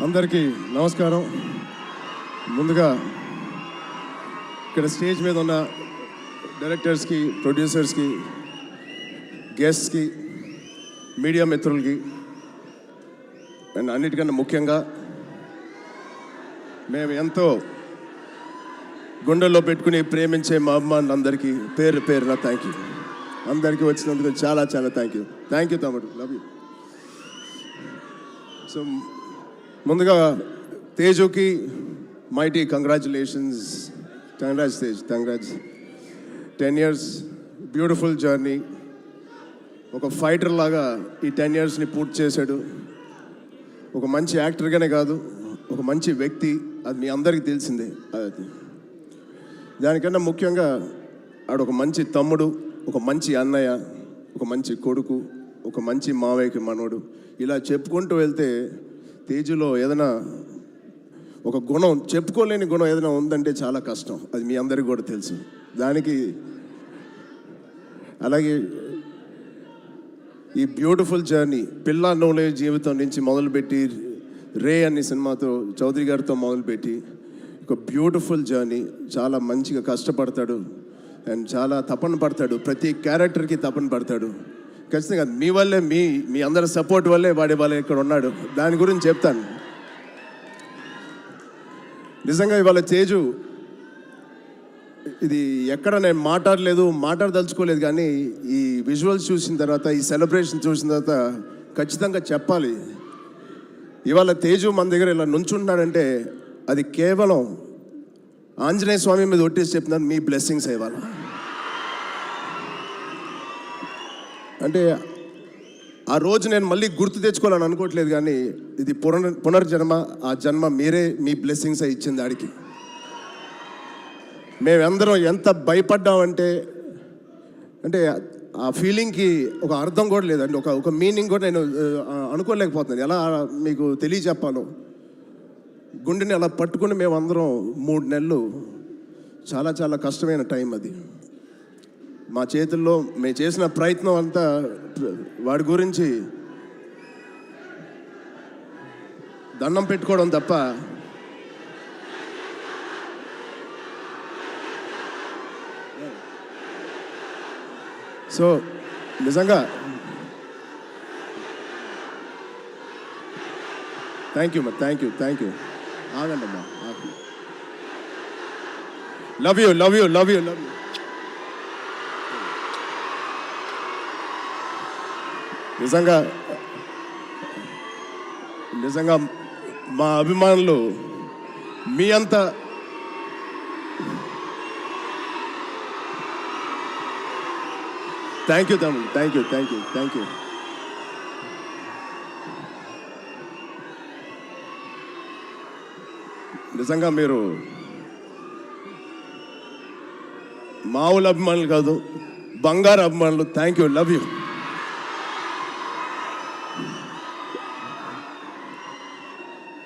అందరికీ నమస్కారం. ముందుగా ఇక్కడ స్టేజ్ మీద ఉన్న డైరెక్టర్స్కి, ప్రొడ్యూసర్స్కి, గెస్ట్స్కి, మీడియా మిత్రులకి అండ్ అన్నిటికన్నా ముఖ్యంగా మేము ఎంతో గుండెల్లో పెట్టుకుని ప్రేమించే మా అమ్మాయిలందరికీ పేరు పేరున థ్యాంక్ యూ. అందరికీ వచ్చినందుకు చాలా చాలా థ్యాంక్ యూ తమ్ముడు, లవ్ యూ. సో ముందుగా తేజుకి mighty congratulations. Tej, congrats. 10 years beautiful journey. ఒక ఫైటర్ లాగా ఈ 10 yearsని పూర్తి చేశాడు. ఒక మంచి యాక్టర్గానే కాదు, ఒక మంచి వ్యక్తి. అది మీ అందరికీ తెలిసిందే. అది దానికన్నా ముఖ్యంగా ఆడు ఒక మంచి తమ్ముడు, ఒక మంచి అన్నయ్య, ఒక మంచి కొడుకు, ఒక మంచి మావయ్యకి మనోడు. ఇలా చెప్పుకుంటూ వెళ్తే తేజులో ఏదైనా ఒక గుణం, చెప్పుకోలేని గుణం ఏదైనా ఉందంటే చాలా కష్టం. అది మీ అందరికీ కూడా తెలుసు. దానికి అలాగే ఈ బ్యూటిఫుల్ జర్నీ పిల్ల నోలే జీవితం నుంచి మొదలుపెట్టి రే అనే సినిమాతో చౌదరి గారితో మొదలుపెట్టి ఒక బ్యూటిఫుల్ జర్నీ. చాలా మంచిగా కష్టపడతాడు అండ్ చాలా తపన పడతాడు. ప్రతి క్యారెక్టర్కి తపన పడతాడు. ఖచ్చితంగా మీ వల్లే, మీ అందరి సపోర్ట్ వల్లే వాడి ఇక్కడ ఉన్నాడు. దాని గురించి చెప్తాను. నిజంగా ఇవాళ తేజు ఇది ఎక్కడ నేను మాట్లాడదలుచుకోలేదు, కానీ ఈ విజువల్స్ చూసిన తర్వాత, ఈ సెలబ్రేషన్ చూసిన తర్వాత ఖచ్చితంగా చెప్పాలి. ఇవాళ తేజు మన దగ్గర ఇలా నుంచుంటున్నాడంటే అది కేవలం ఆంజనేయ స్వామి మీద ఒట్టేసి చెప్తున్నాను, మీ బ్లెస్సింగ్స్ ఇవాళ. అంటే ఆ రోజు నేను మళ్ళీ గుర్తు తెచ్చుకోవాలని అనుకోవట్లేదు, కానీ ఇది పునర్జన్మ. ఆ జన్మ మీరే, మీ బ్లెస్సింగ్స్ ఇచ్చింది ఆడికి. మేమందరం ఎంత భయపడ్డామంటే, అంటే ఆ ఫీలింగ్కి ఒక అర్థం కూడా లేదండి, ఒక మీనింగ్ కూడా నేను అనుకోలేకపోతున్నాను. ఎలా మీకు తెలియచెప్పాలో. గుండెని అలా పట్టుకుని మేమందరం 3 నెలలు చాలా చాలా కష్టమైన టైం అది. మా చేతుల్లో మేము చేసిన ప్రయత్నం అంతా వాడి గురించి దండం పెట్టుకోవడం తప్ప సో నిజంగా థ్యాంక్ యూ. ఆగండి అమ్మా. Love you. నిజంగా మా అభిమానులు మీ అంతా థ్యాంక్ యూ తమ్ముడు, థ్యాంక్ యూ. నిజంగా మీరు మామూలు అభిమానులు కాదు, బంగారు అభిమానులు. Thank you, love you.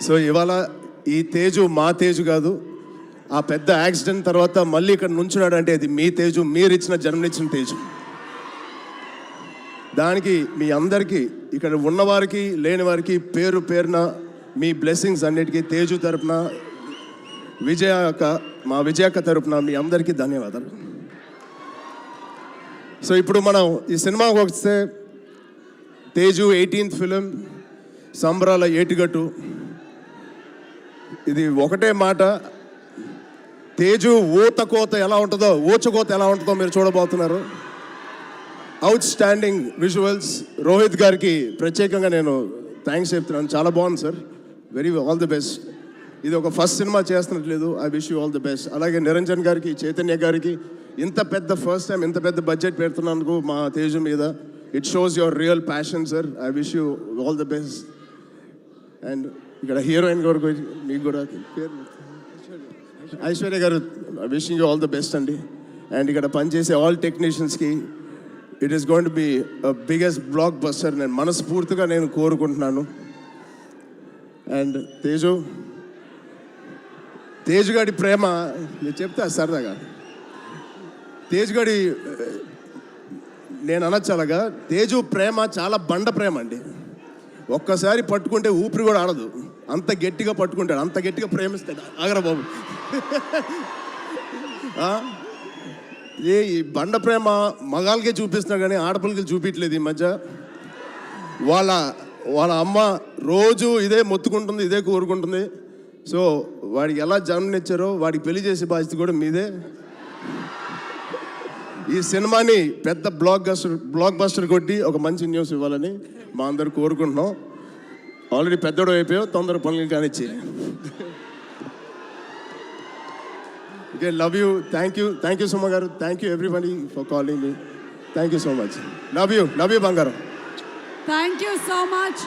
So ఇవాళ ఈ తేజు మా తేజు కాదు. ఆ పెద్ద యాక్సిడెంట్ తర్వాత మళ్ళీ ఇక్కడ నుంచున్నాడు అంటే అది మీ తేజు, మీరిచ్చిన జన్మనిచ్చిన తేజు. దానికి మీ అందరికీ, ఇక్కడ ఉన్నవారికి లేని వారికి పేరు పేరున మీ బ్లెస్సింగ్స్ అన్నిటికీ తేజు తరపున, మా విజయక్క తరపున మీ అందరికీ ధన్యవాదాలు. సో ఇప్పుడు మనం ఈ సినిమాకి వస్తే తేజు 18th ఫిలిం, సంబరాల ఏటిగట్టు. ఇది ఒకటే మాట, తేజు ఊచకోత ఎలా ఉంటుందో మీరు చూడబోతున్నారు. Out standing visuals. రోహిత్ గారికి ప్రత్యేకంగా నేను థ్యాంక్స్ చెప్తున్నాను. చాలా బాగుంది సార్, ఆల్ ది బెస్ట్. ఇది ఒక ఫస్ట్ సినిమా చేస్తున్నట్లేదు. I wish you all the best. అలాగే నిరంజన్ గారికి, చైతన్య గారికి ఫస్ట్ టైం ఇంత పెద్ద బడ్జెట్ పెడుతున్నందుకు మా తేజు మీద. It shows your real passion sir. I wish you all the best. And ఇక్కడ హీరోయిన్ గారు మీకు కూడా ఐశ్వర్య గారు, wishing you all the best అండి. అండ్ ఇక్కడ పనిచేసే ఆల్ టెక్నీషియన్స్కి it is going to be biggest blockbuster నేను మనస్ఫూర్తిగా కోరుకుంటున్నాను. అండ్ తేజు గారి ప్రేమ నేను చెప్తా సరదాగా. తేజు గారి నేను అనొచ్చు అలాగా, తేజు ప్రేమ చాలా బండ ప్రేమ అండి. ఒక్కసారి పట్టుకుంటే ఊపిరి కూడా ఆడదు. అంత గట్టిగా పట్టుకుంటాడు, అంత గట్టిగా ప్రేమిస్తాడు. ఆగరా బాబు. ఈ బండ ప్రేమ మగాళ్ళకే చూపిస్తున్నాడు కానీ ఆడపిల్లకి చూపించలేదు ఈ మధ్య. వాళ్ళ అమ్మ రోజు ఇదే మొత్తుకుంటుంది, ఇదే కోరుకుంటుంది. సో వాడికి ఎలా జన్మనిచ్చారో వాడికి పెళ్లి చేసే బాధ్యత కూడా మీదే. ఈ సినిమాని పెద్ద బ్లాక్ బస్టర్ కొట్టి ఒక మంచి న్యూస్ ఇవ్వాలని మా అందరూ కోరుకుంటున్నాం. ఆల్రెడీ పెద్దోడు అయిపోయావు, తొందర పనులు కానిచ్చి. Okay, love you. Thank you Suma గారు. Thank you everybody for calling me. Thank you so much. Love you బంగారం. Thank you so much.